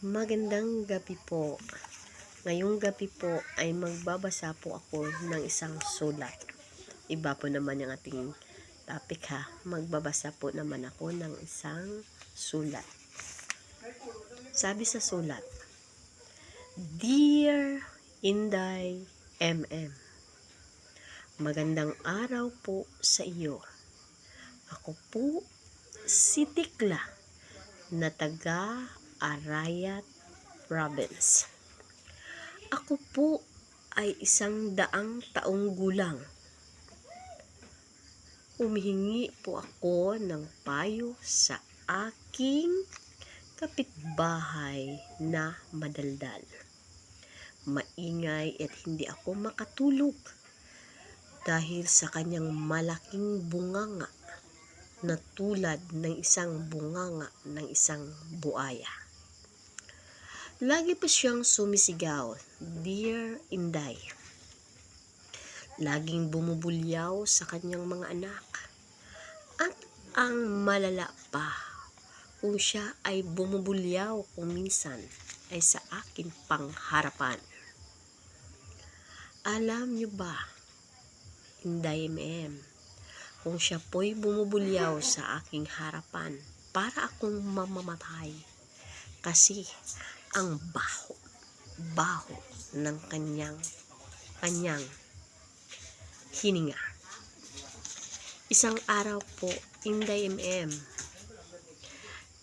Magandang gabi po. Ngayong gabi po ay magbabasa po ako ng isang sulat. Iba po naman yung ating topic ha. Magbabasa po naman ako ng isang sulat. Sabi sa sulat, Dear Inday MM, magandang araw po sa iyo. Ako po si Tikla na taga Arayat Province. Ako po ay 100 taong gulang. Humihingi po ako ng payo sa aking kapitbahay na madaldal. Maingay at hindi ako makatulog dahil sa kanyang malaking bunganga na tulad ng isang bunganga ng isang buaya. Lagi pa siyang sumisigaw, Dear Inday. Laging bumubulyaw sa kanyang mga anak. At ang malala pa, kung siya ay bumubulyaw kung minsan ay sa akin pangharapan. Alam niyo ba, Inday MM, kung siya po'y bumubulyaw sa aking harapan, para akong mamamatay. Kasi ang baho ng kanyang hininga. Isang araw po, Inday MM,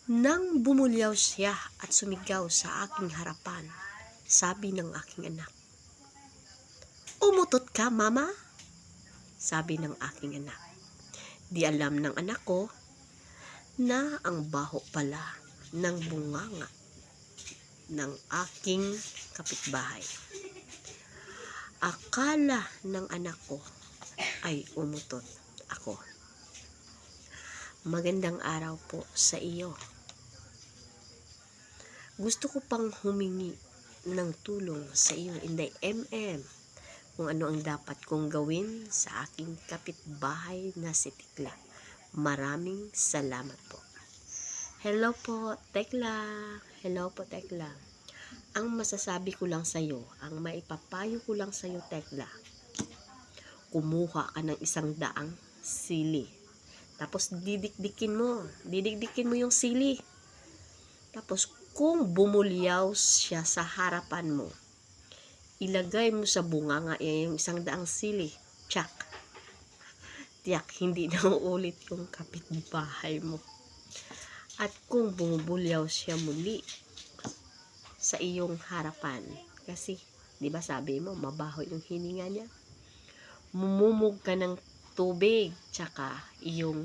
nang bumulyaw siya at sumigaw sa aking harapan, sabi ng aking anak, Umutot ka, mama? Sabi ng aking anak. Di alam ng anak ko na ang baho pala ng bunganga ng aking kapitbahay. Akala ng anak ko ay umutot ako. Magandang araw po sa iyo. Gusto ko pang humingi ng tulong sa iyo, Inday MM, kung ano ang dapat kong gawin sa aking kapitbahay na si Tikla. Maraming salamat po. Hello po, Tekla. Hello po, Tekla. Ang masasabi ko lang sa'yo, ang maipapayo ko lang sa'yo, Tekla, kumuha ka ng 100 sili. Tapos didikdikin mo yung sili. Tapos kung bumulyaw siya sa harapan mo, ilagay mo sa bunganga yung 100 sili. Tsak. Tiyak, hindi na uulit yung kapitbahay mo. At kung bumubulyaw siya muli sa iyong harapan, kasi, di ba sabi mo, mabaho yung hininga niya, mumumog ka ng tubig, tsaka iyong,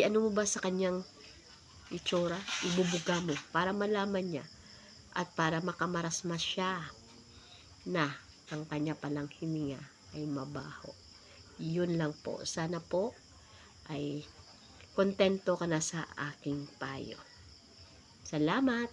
ano mo ba sa kanyang itsura, ibubuga mo, para malaman niya, at para makamarasmas siya, na ang kanya palang hininga ay mabaho. Yun lang po. Sana po ay kontento ka na sa aking payo. Salamat!